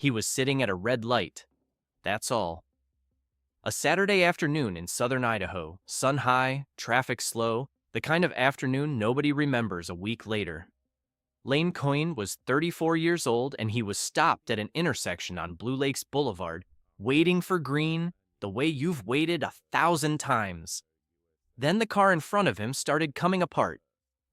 He was sitting at a red light. That's all. A Saturday afternoon in southern Idaho, sun high, traffic slow, the kind of afternoon nobody remembers a week later. Lane Coyne was 34 years old and he was stopped at an intersection on Blue Lakes Boulevard, waiting for green, the way you've waited 1,000 times. Then the car in front of him started coming apart.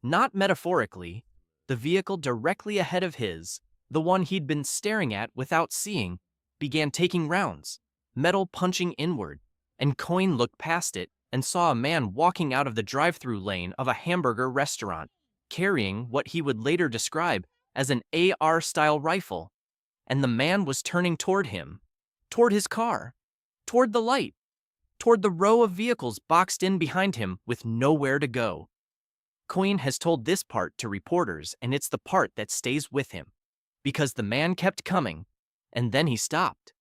Not metaphorically, the vehicle directly ahead of his, the one he'd been staring at without seeing, began taking rounds, metal punching inward, and Coyne looked past it and saw a man walking out of the drive-thru lane of a hamburger restaurant, carrying what he would later describe as an AR-style rifle. And the man was turning toward him, toward his car, toward the light, toward the row of vehicles boxed in behind him with nowhere to go. Coyne has told this part to reporters, and it's the part that stays with him, because the man kept coming, and then he stopped.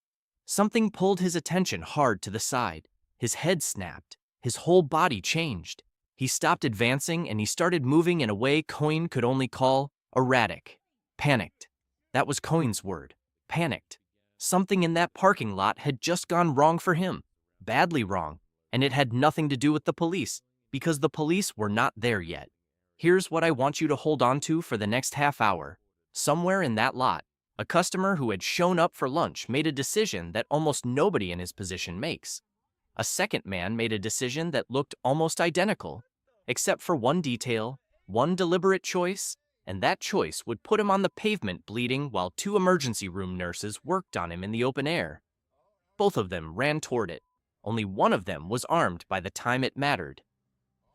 Something pulled his attention hard to the side. His head snapped. His whole body changed. He stopped advancing and he started moving in a way Coyne could only call erratic. Panicked. That was Coyne's word. Panicked. Something in that parking lot had just gone wrong for him. Badly wrong. And it had nothing to do with the police, because the police were not there yet. Here's what I want you to hold on to for the next half hour. Somewhere in that lot, a customer who had shown up for lunch made a decision that almost nobody in his position makes. A second man made a decision that looked almost identical, except for one detail, one deliberate choice, and that choice would put him on the pavement bleeding while two emergency room nurses worked on him in the open air. Both of them ran toward it. Only one of them was armed by the time it mattered.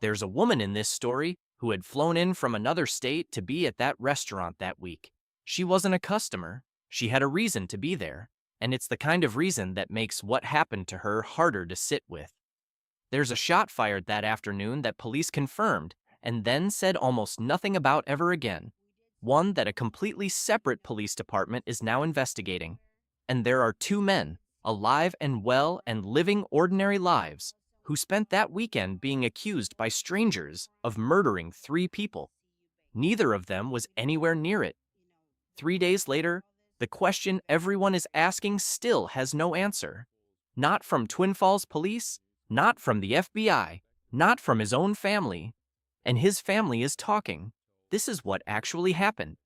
There's a woman in this story who had flown in from another state to be at that restaurant that week. She wasn't a customer. She had a reason to be there, and it's the kind of reason that makes what happened to her harder to sit with. There's a shot fired that afternoon that police confirmed and then said almost nothing about ever again, one that a completely separate police department is now investigating. And there are two men, alive and well and living ordinary lives, who spent that weekend being accused by strangers of murdering 3 people. Neither of them was anywhere near it. 3 days later, the question everyone is asking still has no answer. Not from Twin Falls Police, not from the FBI, not from his own family. And his family is talking. This is what actually happened.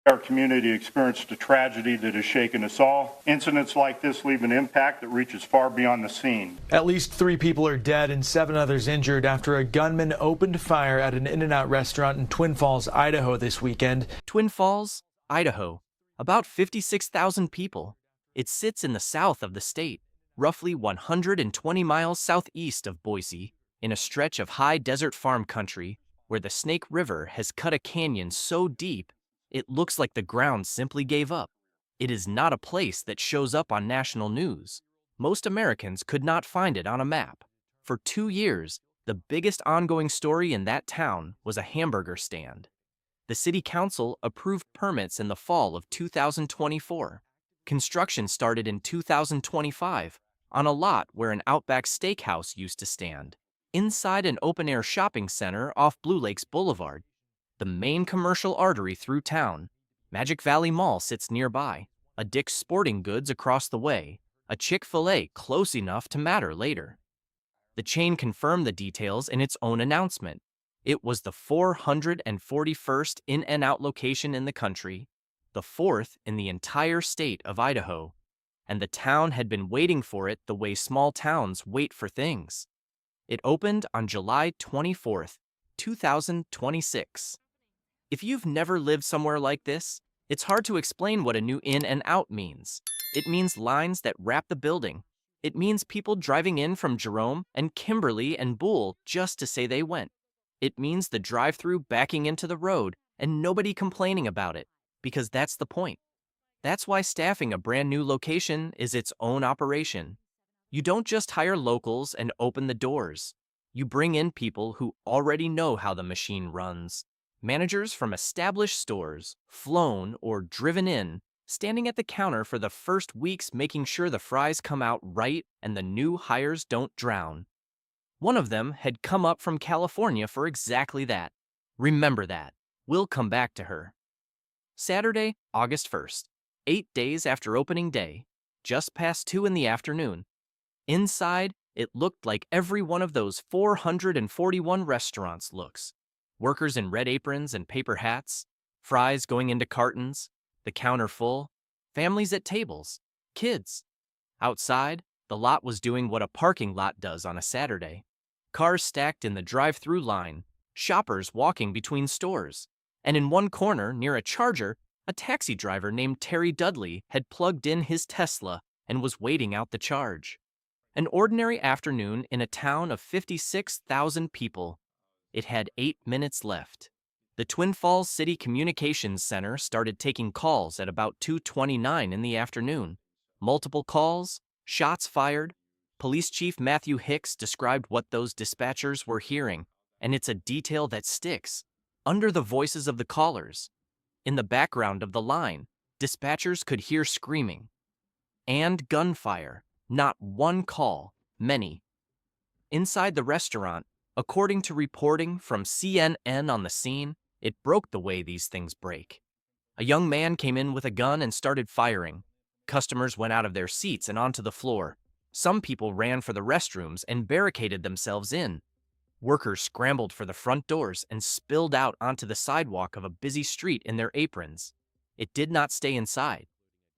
Our community experienced a tragedy that has shaken us all. Incidents like this leave an impact that reaches far beyond the scene. At least 3 people are dead and 7 others injured after a gunman opened fire at an In-N-Out restaurant in Twin Falls, Idaho this weekend. Twin Falls, Idaho. About 56,000 people. It sits in the south of the state, roughly 120 miles southeast of Boise, in a stretch of high desert farm country where the Snake River has cut a canyon so deep it looks like the ground simply gave up. It is not a place that shows up on national news. Most Americans could not find it on a map. For 2 years, the biggest ongoing story in that town was a hamburger stand. The city council approved permits in the fall of 2024. Construction started in 2025 on a lot where an Outback Steakhouse used to stand, inside an open-air shopping center off Blue Lakes Boulevard, the main commercial artery through town. Magic Valley Mall sits nearby, a Dick's Sporting Goods across the way, a Chick-fil-A close enough to matter later. The chain confirmed the details in its own announcement. It was the 441st In-N-Out location in the country, the 4th in the entire state of Idaho, and the town had been waiting for it the way small towns wait for things. It opened on July 24th, 2026. If you've never lived somewhere like this, it's hard to explain what a new in and out means. It means lines that wrap the building. It means people driving in from Jerome and Kimberly and Boole just to say they went. It means the drive-thru backing into the road and nobody complaining about it, because that's the point. That's why staffing a brand new location is its own operation. You don't just hire locals and open the doors. You bring in people who already know how the machine runs. Managers from established stores, flown or driven in, standing at the counter for the first weeks making sure the fries come out right and the new hires don't drown. One of them had come up from California for exactly that. Remember that. We'll come back to her. Saturday, August 1st. 8 days after opening day, just past 2 in the afternoon. Inside, it looked like every one of those 441 restaurants looks. Workers in red aprons and paper hats, fries going into cartons, the counter full, families at tables, kids. Outside, the lot was doing what a parking lot does on a Saturday. Cars stacked in the drive-thru line, shoppers walking between stores, and in one corner, near a charger, a taxi driver named Terry Dudley had plugged in his Tesla and was waiting out the charge. An ordinary afternoon in a town of 56,000 people. It had 8 minutes left. The Twin Falls City Communications Center started taking calls at about 2:29 in the afternoon. Multiple calls, shots fired. Police Chief Matthew Hicks described what those dispatchers were hearing, and it's a detail that sticks. Under the voices of the callers, in the background of the line, dispatchers could hear screaming. And gunfire. Not one call, many. Inside the restaurant, according to reporting from CNN on the scene, it broke the way these things break. A young man came in with a gun and started firing. Customers went out of their seats and onto the floor. Some people ran for the restrooms and barricaded themselves in. Workers scrambled for the front doors and spilled out onto the sidewalk of a busy street in their aprons. It did not stay inside.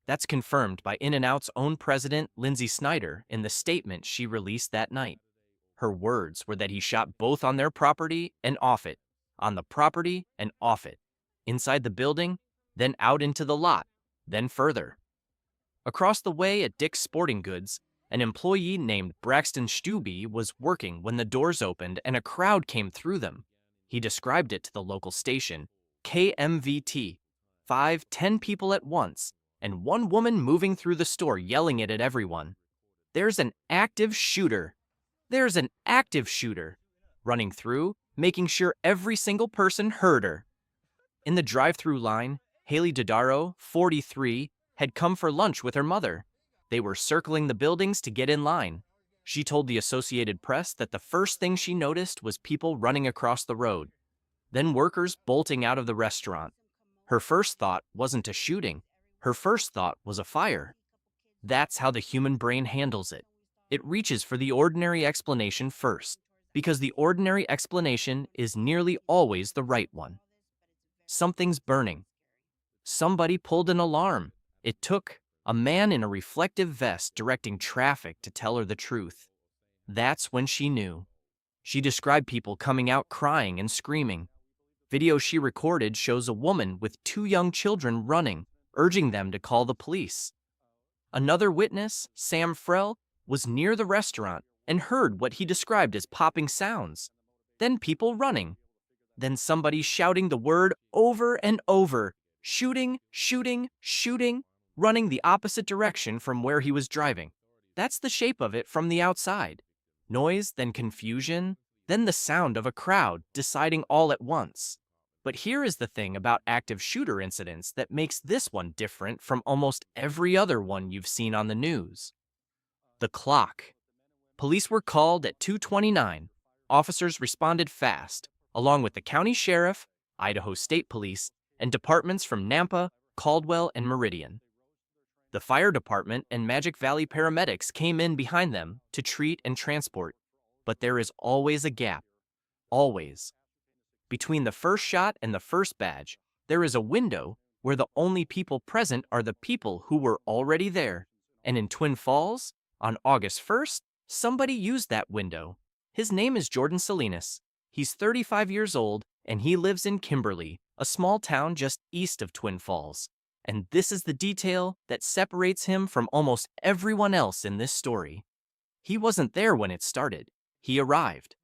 That's confirmed by In-N-Out's own president, Lindsay Snyder, in the statement she released that night. Her words were that he shot both on their property and off it, on the property and off it, inside the building, then out into the lot, then further. Across the way at Dick's Sporting Goods, an employee named Braxton Stubbe was working when the doors opened and a crowd came through them. He described it to the local station, KMVT, 5-10 people at once, and one woman moving through the store yelling it at everyone. There's an active shooter. There's an active shooter. Running through, making sure every single person heard her. In the drive-thru line, Haley Dodaro, 43, had come for lunch with her mother. They were circling the buildings to get in line. She told the Associated Press that the first thing she noticed was people running across the road, then workers bolting out of the restaurant. Her first thought wasn't a shooting. Her first thought was a fire. That's how the human brain handles it. It reaches for the ordinary explanation first, because the ordinary explanation is nearly always the right one. Something's burning. Somebody pulled an alarm. It took a man in a reflective vest directing traffic to tell her the truth. That's when she knew. She described people coming out crying and screaming. Video she recorded shows a woman with 2 young children running, urging them to call the police. Another witness, Sam Frell, was near the restaurant and heard what he described as popping sounds. Then people running. Then somebody shouting the word over and over, shooting, shooting, shooting, running the opposite direction from where he was driving. That's the shape of it from the outside. Noise, then confusion, then the sound of a crowd deciding all at once. But here is the thing about active shooter incidents that makes this one different from almost every other one you've seen on the news. The clock. Police were called at 2:29. Officers responded fast, along with the county sheriff, Idaho State Police, and departments from Nampa, Caldwell, and Meridian. The fire department and Magic Valley paramedics came in behind them to treat and transport. But there is always a gap. Always. Between the first shot and the first badge, there is a window where the only people present are the people who were already there. And in Twin Falls, on August 1st, somebody used that window. His name is Jordan Salinas. He's 35 years old, and he lives in Kimberly, a small town just east of Twin Falls. And this is the detail that separates him from almost everyone else in this story. He wasn't there when it started. He arrived.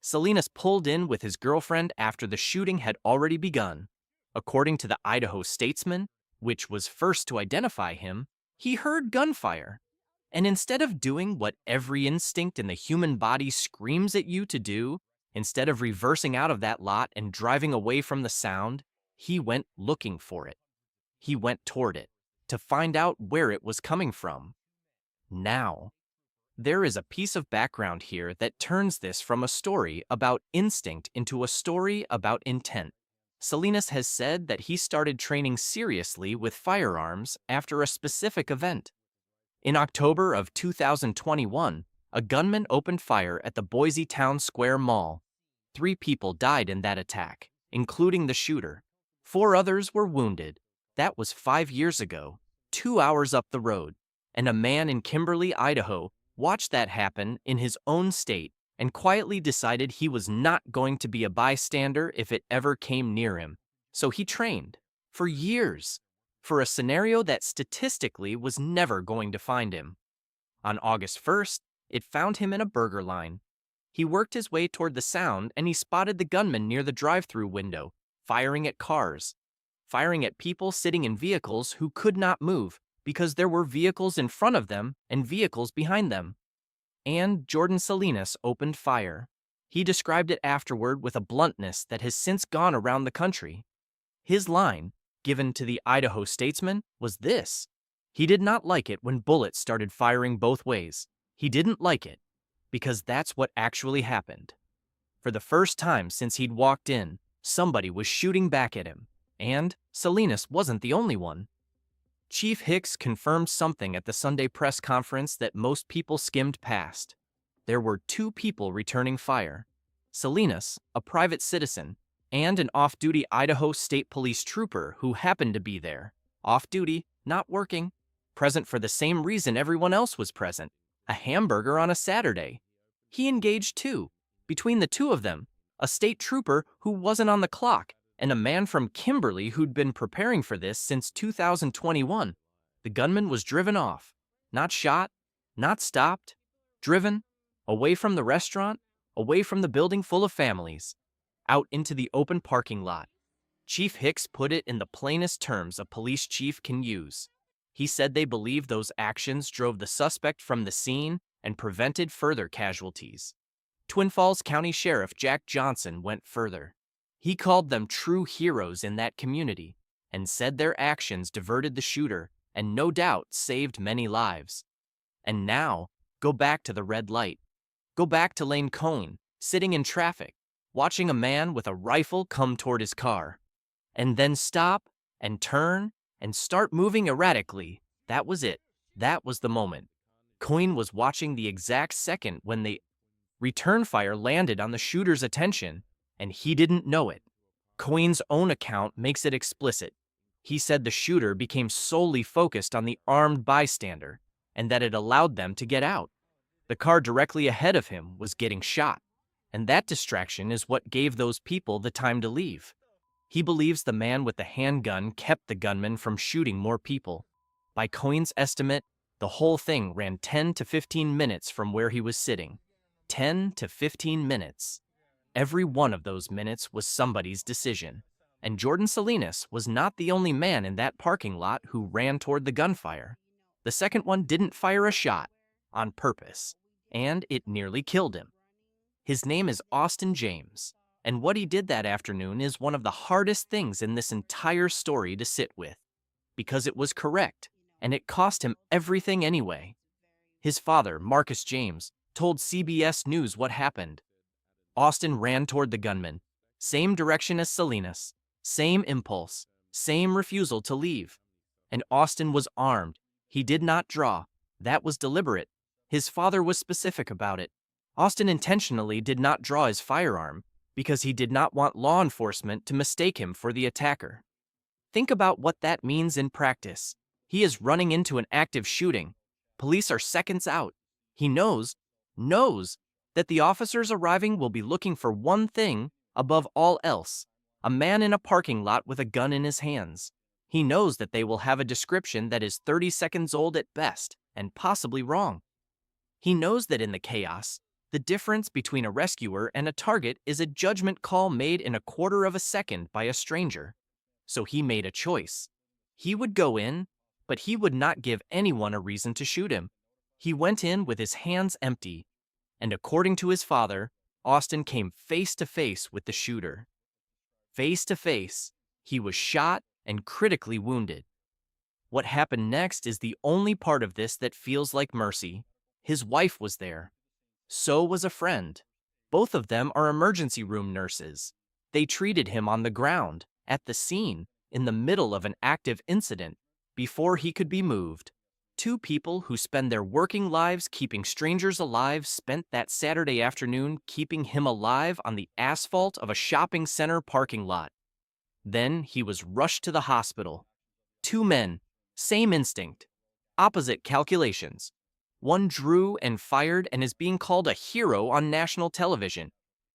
Salinas pulled in with his girlfriend after the shooting had already begun. According to the Idaho Statesman, which was first to identify him, he heard gunfire. And instead of doing what every instinct in the human body screams at you to do, instead of reversing out of that lot and driving away from the sound, he went looking for it. He went toward it, to find out where it was coming from. Now, there is a piece of background here that turns this from a story about instinct into a story about intent. Salinas has said that he started training seriously with firearms after a specific event. In October of 2021, a gunman opened fire at the Boise Town Square Mall. 3 people died in that attack, including the shooter. 4 others were wounded. That was 5 years ago, 2 hours up the road. And a man in Kimberly, Idaho, watched that happen in his own state and quietly decided he was not going to be a bystander if it ever came near him. So he trained, for years, for a scenario that statistically was never going to find him. On August 1st, it found him in a burger line. He worked his way toward the sound and he spotted the gunman near the drive-thru window, firing at cars, firing at people sitting in vehicles who could not move because there were vehicles in front of them and vehicles behind them. And Jordan Salinas opened fire. He described it afterward with a bluntness that has since gone around the country. His line, given to the Idaho Statesman, was this: he did not like it when bullets started firing both ways. He didn't like it, because that's what actually happened. For the first time since he'd walked in, somebody was shooting back at him, and Salinas wasn't the only one. Chief Hicks confirmed something at the Sunday press conference that most people skimmed past. There were 2 people returning fire: Salinas, a private citizen, and an off-duty Idaho State Police trooper who happened to be there, off-duty, not working, present for the same reason everyone else was present: a hamburger on a Saturday. He engaged too. Between the 2 of them, a state trooper who wasn't on the clock, and a man from Kimberly who'd been preparing for this since 2021. The gunman was driven off, not shot, not stopped, driven, away from the restaurant, away from the building full of families, out into the open parking lot. Chief Hicks put it in the plainest terms a police chief can use. He said they believe those actions drove the suspect from the scene and prevented further casualties. Twin Falls County Sheriff Jack Johnson went further. He called them true heroes in that community and said their actions diverted the shooter and no doubt saved many lives. And now, go back to the red light. Go back to Lane Cohn, sitting in traffic, watching a man with a rifle come toward his car, and then stop and turn and start moving erratically. That was it. That was the moment. Coyne was watching the exact second when the return fire landed on the shooter's attention, and he didn't know it. Coyne's own account makes it explicit. He said the shooter became solely focused on the armed bystander, and that it allowed them to get out. The car directly ahead of him was getting shot, and that distraction is what gave those people the time to leave. He believes the man with the handgun kept the gunman from shooting more people. By Coyne's estimate, the whole thing ran 10 to 15 minutes from where he was sitting. 10 to 15 minutes. Every one of those minutes was somebody's decision. And Jordan Salinas was not the only man in that parking lot who ran toward the gunfire. The second one didn't fire a shot, on purpose, and it nearly killed him. His name is Austin James, and what he did that afternoon is one of the hardest things in this entire story to sit with, because it was correct, and it cost him everything anyway. His father, Marcus James, told CBS News what happened. Austin ran toward the gunman, same direction as Salinas, same impulse, same refusal to leave. And Austin was armed. He did not draw. That was deliberate. His father was specific about it. Austin intentionally did not draw his firearm because he did not want law enforcement to mistake him for the attacker. Think about what that means in practice. He is running into an active shooting. Police are seconds out. He knows that the officers arriving will be looking for one thing above all else: a man in a parking lot with a gun in his hands. He knows that they will have a description that is 30 seconds old at best, and possibly wrong. He knows that in the chaos, the difference between a rescuer and a target is a judgment call made in a quarter of a second by a stranger. So he made a choice. He would go in, but he would not give anyone a reason to shoot him. He went in with his hands empty, and according to his father, Austin came face to face with the shooter. Face to face, he was shot and critically wounded. What happened next is the only part of this that feels like mercy. His wife was there. So was a friend. Both of them are emergency room nurses. They treated him on the ground, at the scene, in the middle of an active incident, before he could be moved. Two people who spend their working lives keeping strangers alive spent that Saturday afternoon keeping him alive on the asphalt of a shopping center parking lot. Then he was rushed to the hospital. Two men, same instinct, opposite calculations. One drew and fired and is being called a hero on national television.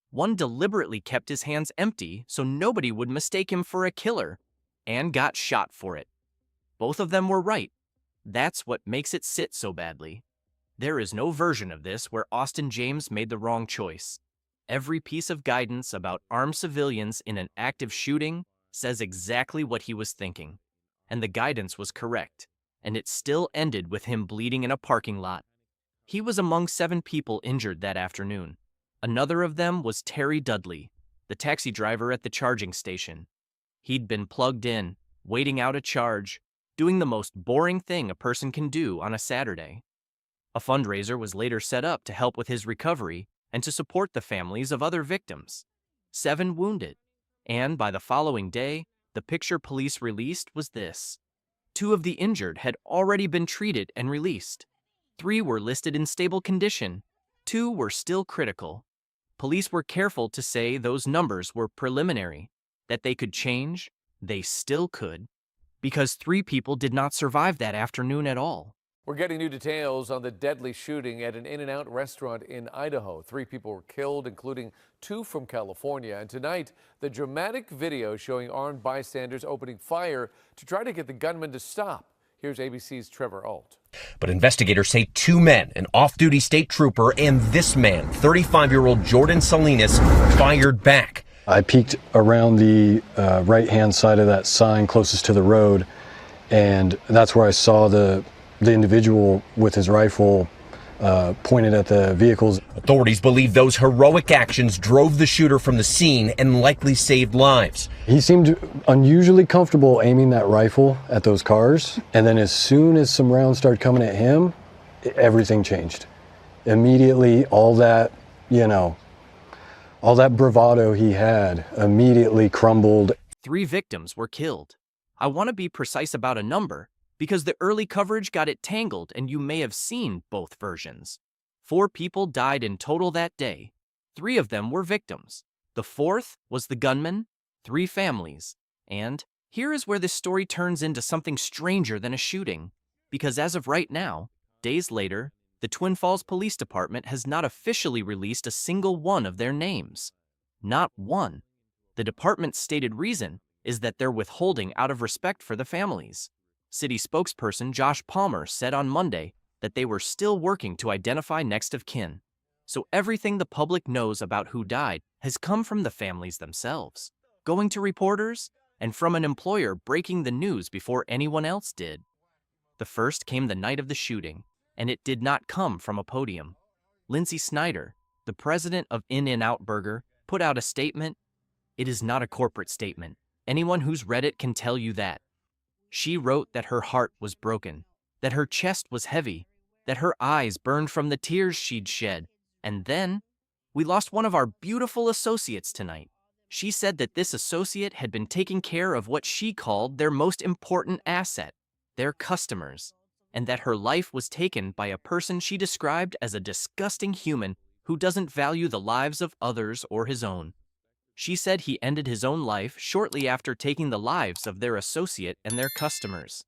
One deliberately kept his hands empty so nobody would mistake him for a killer, and got shot for it. Both of them were right. That's what makes it sit so badly. There is no version of this where Austin James made the wrong choice. Every piece of guidance about armed civilians in an active shooting says exactly what he was thinking. And the guidance was correct, and it still ended with him bleeding in a parking lot. He was among 7 people injured that afternoon. Another of them was Terry Dudley, the taxi driver at the charging station. He'd been plugged in, waiting out a charge, doing the most boring thing a person can do on a Saturday. A fundraiser was later set up to help with his recovery and to support the families of other victims. 7 wounded. And by the following day, the picture police released was this. 2 of the injured had already been treated and released. 3 were listed in stable condition. 2 were still critical. Police were careful to say those numbers were preliminary, that they could change, they still could, because 3 people did not survive that afternoon at all. We're getting new details on the deadly shooting at an In-N-Out restaurant in Idaho. 3 people were killed, including 2 from California. And tonight, the dramatic video showing armed bystanders opening fire to try to get the gunman to stop. Here's ABC's Trevor Ault. But investigators say 2 men, an off-duty state trooper, and this man, 35-year-old Jordan Salinas, fired back. I peeked around the right-hand side of that sign closest to the road, and that's where I saw the individual with his rifle pointed at the vehicles. Authorities believe those heroic actions drove the shooter from the scene and likely saved lives. He seemed unusually comfortable aiming that rifle at those cars, and then as soon as some rounds started coming at him, everything changed. Immediately, all that bravado he had immediately crumbled. 3 victims were killed. I want to be precise about a number, because the early coverage got it tangled and you may have seen both versions. 4 people died in total that day. 3 of them were victims. The 4th was the gunman, 3 families. And here is where this story turns into something stranger than a shooting. Because as of right now, days later, the Twin Falls Police Department has not officially released a single one of their names. Not one. The department's stated reason is that they're withholding out of respect for the families. City spokesperson Josh Palmer said on Monday that they were still working to identify next of kin. So everything the public knows about who died has come from the families themselves, going to reporters, and from an employer breaking the news before anyone else did. The first came the night of the shooting, and it did not come from a podium. Lindsay Snyder, the president of In-N-Out Burger, put out a statement. It is not a corporate statement. Anyone who's read it can tell you that. She wrote that her heart was broken, that her chest was heavy, that her eyes burned from the tears she'd shed, and then, we lost one of our beautiful associates tonight. She said that this associate had been taking care of what she called their most important asset, their customers, and that her life was taken by a person she described as a disgusting human who doesn't value the lives of others or his own. She said he ended his own life shortly after taking the lives of their associate and their customers.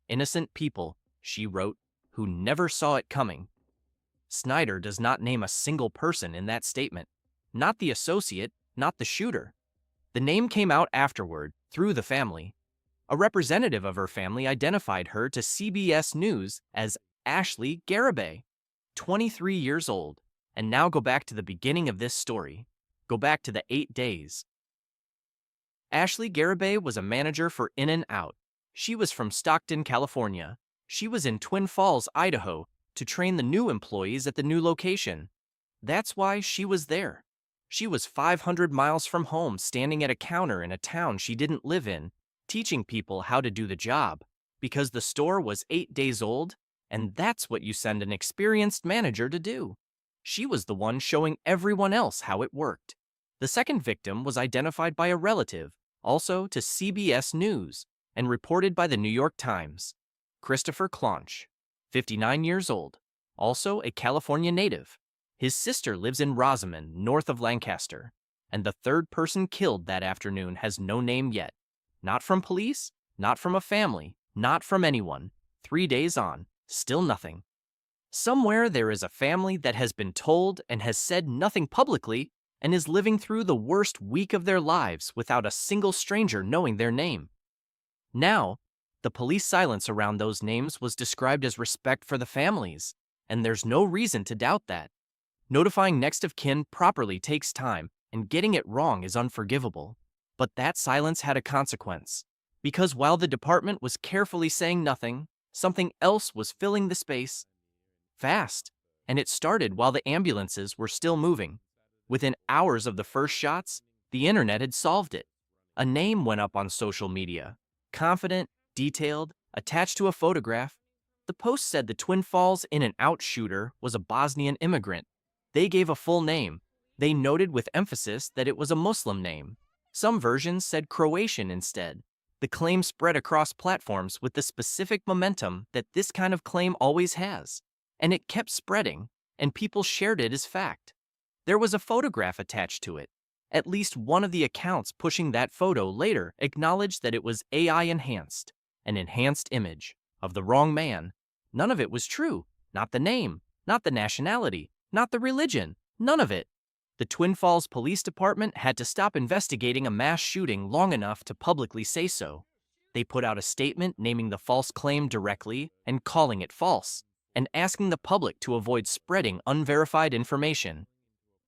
Innocent people, she wrote, who never saw it coming. Snyder does not name a single person in that statement. Not the associate, not the shooter. The name came out afterward, through the family. A representative of her family identified her to CBS News as Ashley Garibay, 23 years old. And now go back to the beginning of this story. Go back to the 8 days. Ashley Garibay was a manager for In-N-Out. She was from Stockton, California. She was in Twin Falls, Idaho, to train the new employees at the new location. That's why she was there. She was 500 miles from home, standing at a counter in a town she didn't live in, teaching people how to do the job, because the store was 8 days old, and that's what you send an experienced manager to do. She was the one showing everyone else how it worked. The second victim was identified by a relative, also to CBS News, and reported by the New York Times. Christopher Claunch, 59 years old, also a California native. His sister lives in Rosamond, north of Lancaster, and the third person killed that afternoon has no name yet. Not from police, not from a family, not from anyone. 3 days on, still nothing. Somewhere there is a family that has been told and has said nothing publicly and is living through the worst week of their lives without a single stranger knowing their name. Now, the police silence around those names was described as respect for the families, and there's no reason to doubt that. Notifying next of kin properly takes time, and getting it wrong is unforgivable. But that silence had a consequence, because while the department was carefully saying nothing, something else was filling the space. Fast, and it started while the ambulances were still moving. Within hours of the first shots, the internet had solved it. A name went up on social media. Confident, detailed, attached to a photograph. The post said the Twin Falls in-and-out shooter was a Bosnian immigrant. They gave a full name. They noted with emphasis that it was a Muslim name. Some versions said Croatian instead. The claim spread across platforms with the specific momentum that this kind of claim always has. And it kept spreading, and people shared it as fact. There was a photograph attached to it. At least one of the accounts pushing that photo later acknowledged that it was AI-enhanced, an enhanced image of the wrong man. None of it was true. Not the name, not the nationality, not the religion, none of it. The Twin Falls Police Department had to stop investigating a mass shooting long enough to publicly say so. They put out a statement naming the false claim directly and calling it false, and asking the public to avoid spreading unverified information.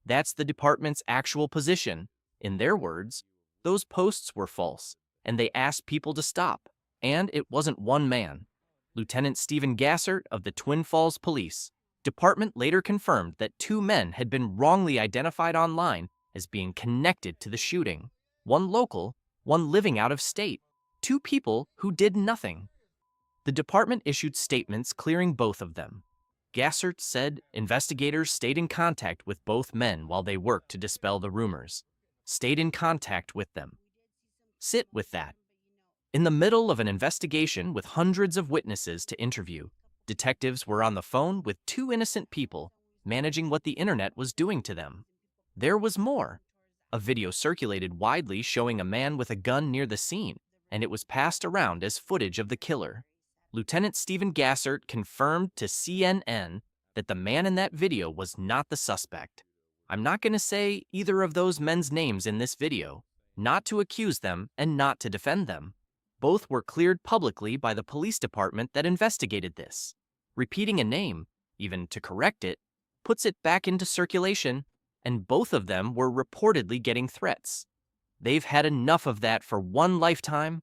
That's the department's actual position. In their words, those posts were false, and they asked people to stop. And it wasn't one man. Lieutenant Stephen Gassert of the Twin Falls Police Department later confirmed that 2 men had been wrongly identified online as being connected to the shooting. One local, one living out of state. 2 people who did nothing. The department issued statements clearing both of them. Gassert said investigators stayed in contact with both men while they worked to dispel the rumors. Stayed in contact with them. Sit with that. In the middle of an investigation with hundreds of witnesses to interview, detectives were on the phone with 2 innocent people, managing what the internet was doing to them. There was more. A video circulated widely showing a man with a gun near the scene, and it was passed around as footage of the killer. Lieutenant Stephen Gassert confirmed to CNN that the man in that video was not the suspect. I'm not going to say either of those men's names in this video, not to accuse them and not to defend them. Both were cleared publicly by the police department that investigated this. Repeating a name, even to correct it, puts it back into circulation, and both of them were reportedly getting threats. They've had enough of that for one lifetime.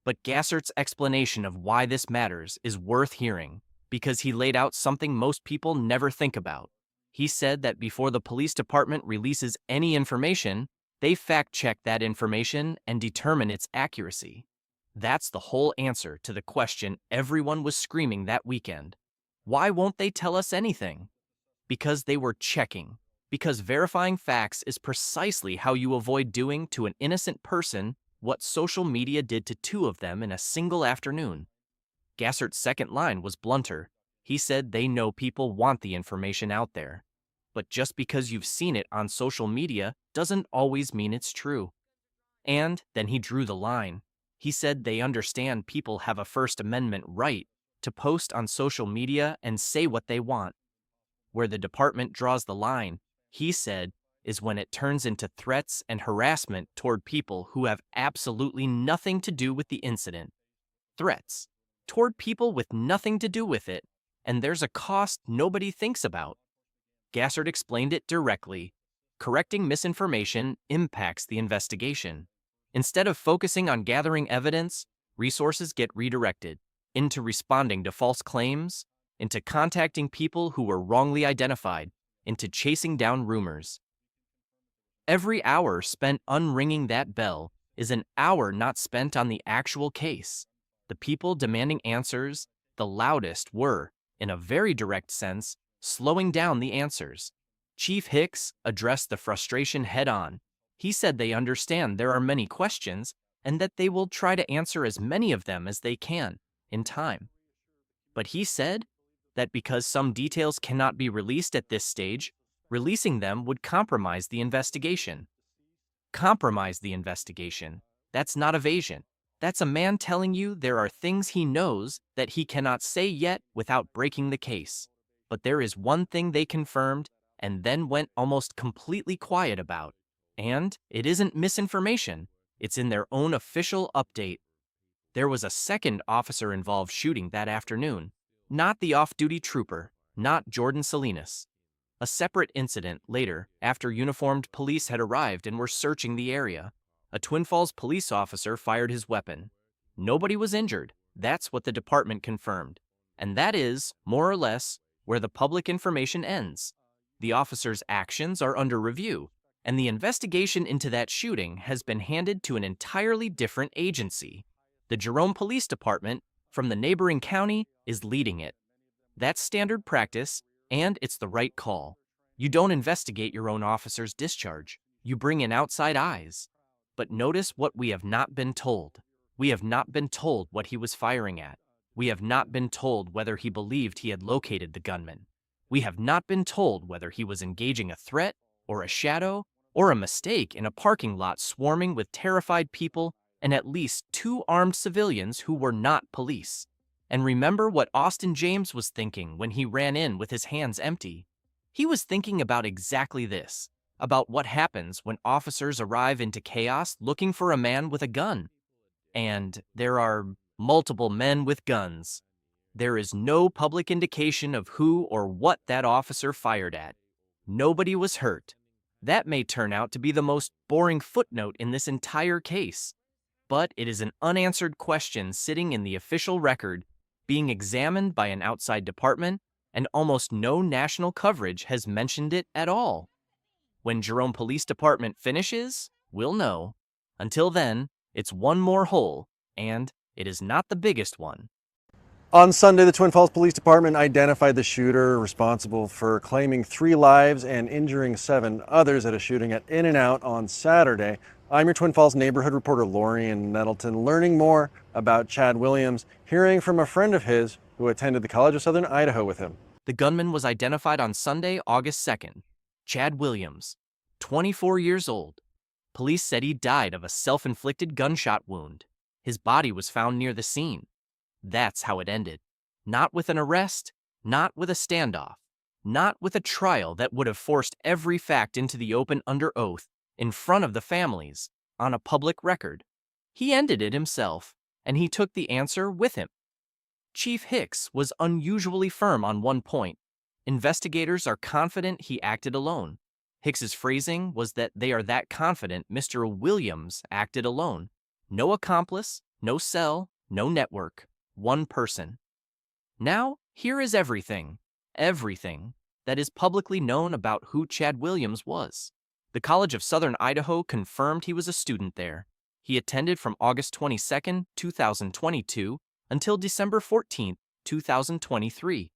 But Gassert's explanation of why this matters is worth hearing, because he laid out something most people never think about. He said that before the police department releases any information, they fact-check that information and determine its accuracy. That's the whole answer to the question everyone was screaming that weekend. Why won't they tell us anything? Because they were checking. Because verifying facts is precisely how you avoid doing to an innocent person what social media did to 2 of them in a single afternoon. Gassert's second line was blunter. He said they know people want the information out there. But just because you've seen it on social media doesn't always mean it's true. And then he drew the line. He said they understand people have a First Amendment right to post on social media and say what they want. Where the department draws the line, he said, is when it turns into threats and harassment toward people who have absolutely nothing to do with the incident. Threats toward people with nothing to do with it, and there's a cost nobody thinks about. Gassert explained it directly. Correcting misinformation impacts the investigation. Instead of focusing on gathering evidence, resources get redirected into responding to false claims, into contacting people who were wrongly identified, into chasing down rumors. Every hour spent unringing that bell is an hour not spent on the actual case. The people demanding answers, the loudest, were, in a very direct sense, slowing down the answers. Chief Hicks addressed the frustration head-on. He said they understand there are many questions and that they will try to answer as many of them as they can in time. But he said that because some details cannot be released at this stage, releasing them would compromise the investigation. Compromise the investigation. That's not evasion. That's a man telling you there are things he knows that he cannot say yet without breaking the case. But there is one thing they confirmed and then went almost completely quiet about. And it isn't misinformation. It's in their own official update. There was a second officer-involved shooting that afternoon. Not the off-duty trooper, not Jordan Salinas. A separate incident later, after uniformed police had arrived and were searching the area. A Twin Falls police officer fired his weapon. Nobody was injured. That's what the department confirmed. And that is, more or less, where the public information ends. The officer's actions are under review, and the investigation into that shooting has been handed to an entirely different agency. The Jerome Police Department, from the neighboring county, is leading it. That's standard practice, and it's the right call. You don't investigate your own officer's discharge. You bring in outside eyes. But notice what we have not been told. We have not been told what he was firing at. We have not been told whether he believed he had located the gunman. We have not been told whether he was engaging a threat, or a shadow, or a mistake in a parking lot swarming with terrified people and at least 2 armed civilians who were not police. And remember what Austin James was thinking when he ran in with his hands empty. He was thinking about exactly this, about what happens when officers arrive into chaos looking for a man with a gun. And there are multiple men with guns. There is no public indication of who or what that officer fired at. Nobody was hurt. That may turn out to be the most boring footnote in this entire case. But it is an unanswered question sitting in the official record, being examined by an outside department, and almost no national coverage has mentioned it at all. When Jerome Police Department finishes, we'll know. Until then, it's one more hole, and it is not the biggest one. On Sunday, the Twin Falls Police Department identified the shooter responsible for claiming 3 lives and injuring 7 others at a shooting at In-N-Out on Saturday. I'm your Twin Falls neighborhood reporter, Lorian Nettleton, learning more about Chad Williams, hearing from a friend of his who attended the College of Southern Idaho with him. The gunman was identified on Sunday, August 2nd. Chad Williams, 24 years old. Police said he died of a self-inflicted gunshot wound. His body was found near the scene. That's how it ended. Not with an arrest, not with a standoff, not with a trial that would have forced every fact into the open under oath, in front of the families, on a public record. He ended it himself, and he took the answer with him. Chief Hicks was unusually firm on one point. Investigators are confident he acted alone. Hicks's phrasing was that they are that confident Mr. Williams acted alone. No accomplice, no cell, no network. One person. Now, here is everything that is publicly known about who Chad Williams was. The College of Southern Idaho confirmed he was a student there. He attended from August 22, 2022 until December 14, 2023.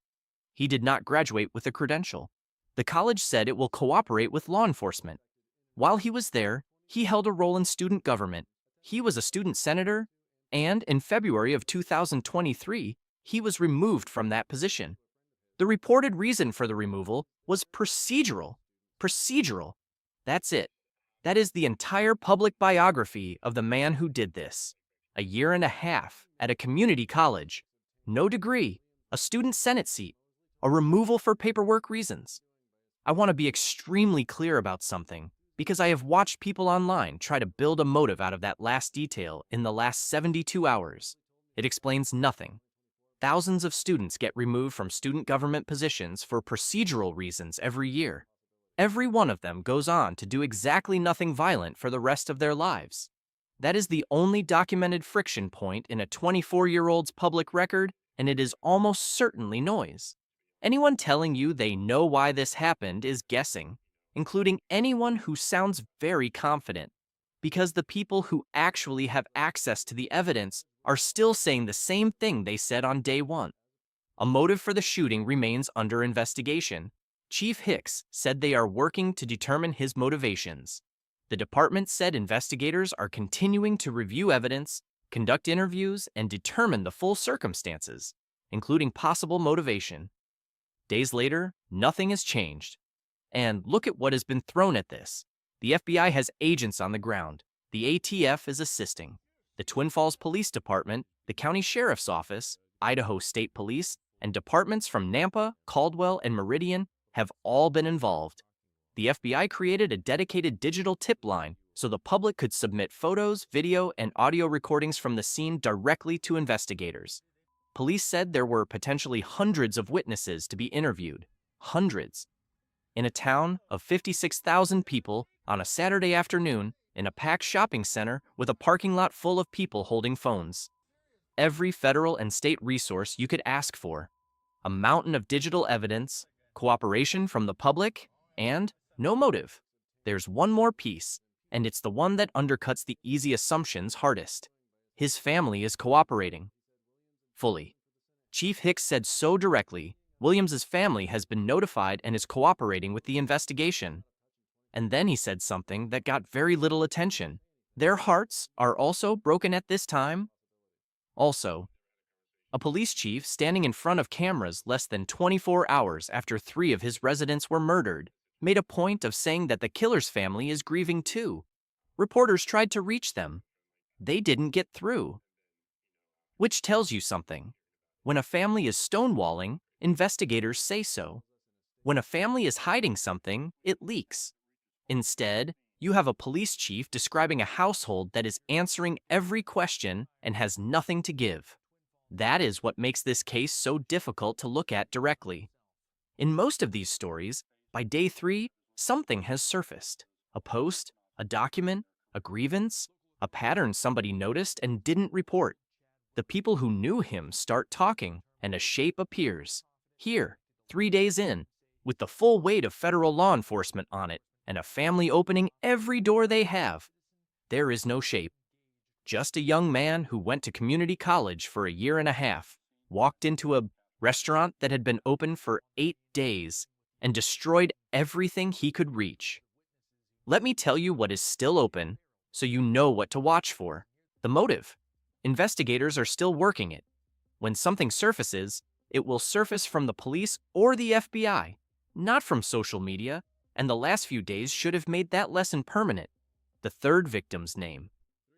He did not graduate with a credential. The college said it will cooperate with law enforcement. While he was there, he held a role in student government. He was a student senator, and in February of 2023, he was removed from that position. The reported reason for the removal was procedural. Procedural. That's it. That is the entire public biography of the man who did this. A year and a half at a community college. No degree. A student senate seat. A removal for paperwork reasons. I want to be extremely clear about something, because I have watched people online try to build a motive out of that last detail in the last 72 hours. It explains nothing. Thousands of students get removed from student government positions for procedural reasons every year. Every one of them goes on to do exactly nothing violent for the rest of their lives. That is the only documented friction point in a 24-year-old's public record, and it is almost certainly noise. Anyone telling you they know why this happened is guessing, including anyone who sounds very confident, because the people who actually have access to the evidence are still saying the same thing they said on day one. A motive for the shooting remains under investigation. Chief Hicks said they are working to determine his motivations. The department said investigators are continuing to review evidence, conduct interviews, and determine the full circumstances, including possible motivation. Days later, nothing has changed. And look at what has been thrown at this. The FBI has agents on the ground. The ATF is assisting. The Twin Falls Police Department, the County Sheriff's Office, Idaho State Police, and departments from Nampa, Caldwell, and Meridian have all been involved. The FBI created a dedicated digital tip line so the public could submit photos, video, and audio recordings from the scene directly to investigators. Police said there were potentially hundreds of witnesses to be interviewed. Hundreds. In a town of 56,000 people on a Saturday afternoon in a packed shopping center with a parking lot full of people holding phones. Every federal and state resource you could ask for. A mountain of digital evidence, cooperation from the public, and no motive. There's one more piece, and it's the one that undercuts the easy assumptions hardest. His family is cooperating. Fully. Chief Hicks said so directly, Williams's family has been notified and is cooperating with the investigation. And then he said something that got very little attention. Their hearts are also broken at this time. Also, a police chief standing in front of cameras less than 24 hours after 3 of his residents were murdered made a point of saying that the killer's family is grieving too. Reporters tried to reach them. They didn't get through. Which tells you something. When a family is stonewalling, investigators say so. When a family is hiding something, it leaks. Instead, you have a police chief describing a household that is answering every question and has nothing to give. That is what makes this case so difficult to look at directly. In most of these stories, by day 3, something has surfaced. A post, a document, a grievance, a pattern somebody noticed and didn't report. The people who knew him start talking, and a shape appears. Here, 3 days in, with the full weight of federal law enforcement on it, and a family opening every door they have. There is no shape. Just a young man who went to community college for a year and a half, walked into a restaurant that had been open for 8 days, and destroyed everything he could reach. Let me tell you what is still open, so you know what to watch for. The motive. Investigators are still working it. When something surfaces, it will surface from the police or the FBI, not from social media, and the last few days should have made that lesson permanent. The third victim's name.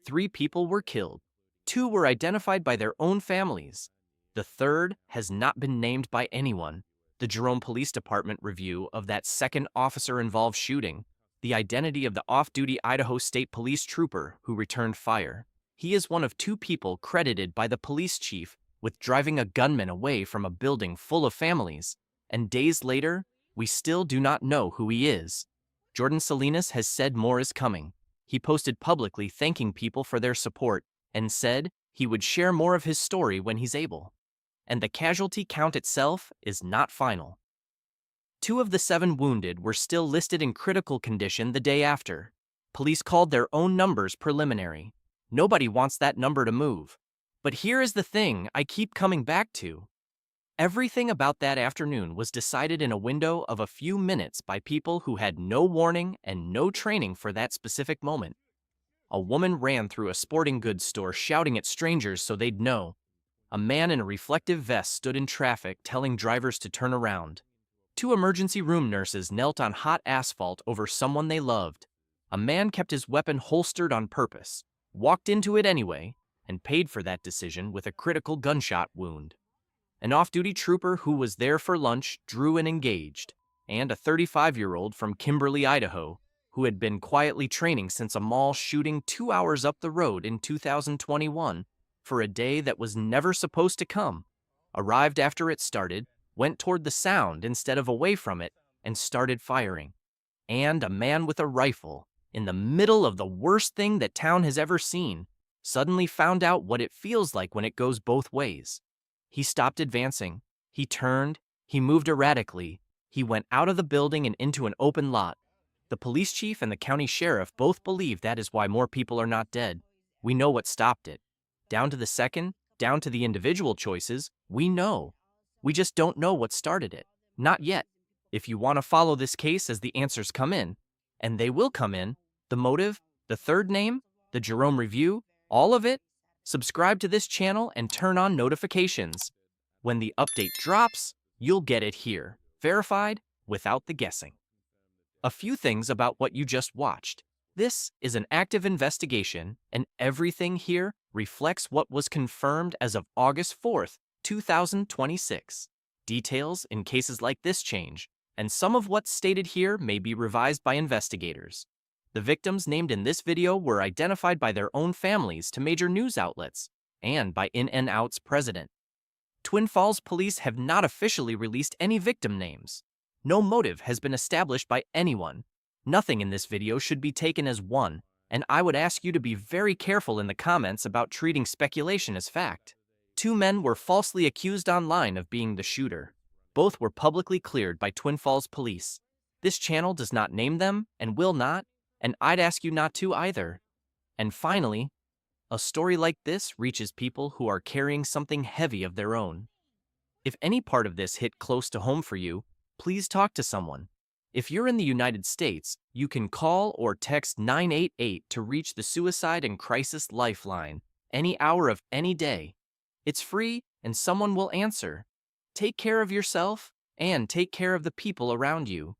3 people were killed. 2 were identified by their own families. The third has not been named by anyone. The Jerome Police Department review of that second officer-involved shooting, the identity of the off-duty Idaho State Police trooper who returned fire. He is one of 2 people credited by the police chief with driving a gunman away from a building full of families, and days later, we still do not know who he is. Jordan Salinas has said more is coming. He posted publicly thanking people for their support and said he would share more of his story when he's able. And the casualty count itself is not final. 2 of the 7 wounded were still listed in critical condition the day after. Police called their own numbers preliminary. Nobody wants that number to move. But here is the thing I keep coming back to. Everything about that afternoon was decided in a window of a few minutes by people who had no warning and no training for that specific moment. A woman ran through a sporting goods store shouting at strangers so they'd know. A man in a reflective vest stood in traffic telling drivers to turn around. 2 emergency room nurses knelt on hot asphalt over someone they loved. A man kept his weapon holstered on purpose, walked into it anyway, and paid for that decision with a critical gunshot wound. An off-duty trooper who was there for lunch drew and engaged, and a 35-year-old from Kimberly, Idaho, who had been quietly training since a mall shooting 2 hours up the road in 2021 for a day that was never supposed to come, arrived after it started, went toward the sound instead of away from it, and started firing. And a man with a rifle, in the middle of the worst thing that town has ever seen, suddenly found out what it feels like when it goes both ways. He stopped advancing. He turned. He moved erratically. He went out of the building and into an open lot. The police chief and the county sheriff both believe that is why more people are not dead. We know what stopped it. Down to the second, down to the individual choices, we know. We just don't know what started it. Not yet. If you want to follow this case as the answers come in, and they will come in, the motive, the third name, the Jerome review, all of it? Subscribe to this channel and turn on notifications. When the update drops, you'll get it here, verified, without the guessing. A few things about what you just watched. This is an active investigation, and everything here reflects what was confirmed as of August 4th, 2026. Details in cases like this change, and some of what's stated here may be revised by investigators. The victims named in this video were identified by their own families to major news outlets and by In-N-Out's president. Twin Falls police have not officially released any victim names. No motive has been established by anyone. Nothing in this video should be taken as one, and I would ask you to be very careful in the comments about treating speculation as fact. 2 men were falsely accused online of being the shooter. Both were publicly cleared by Twin Falls police. This channel does not name them and will not, and I'd ask you not to either. And finally, a story like this reaches people who are carrying something heavy of their own. If any part of this hit close to home for you, please talk to someone. If you're in the United States, you can call or text 988 to reach the Suicide and Crisis Lifeline, any hour of any day. It's free and someone will answer. Take care of yourself and take care of the people around you.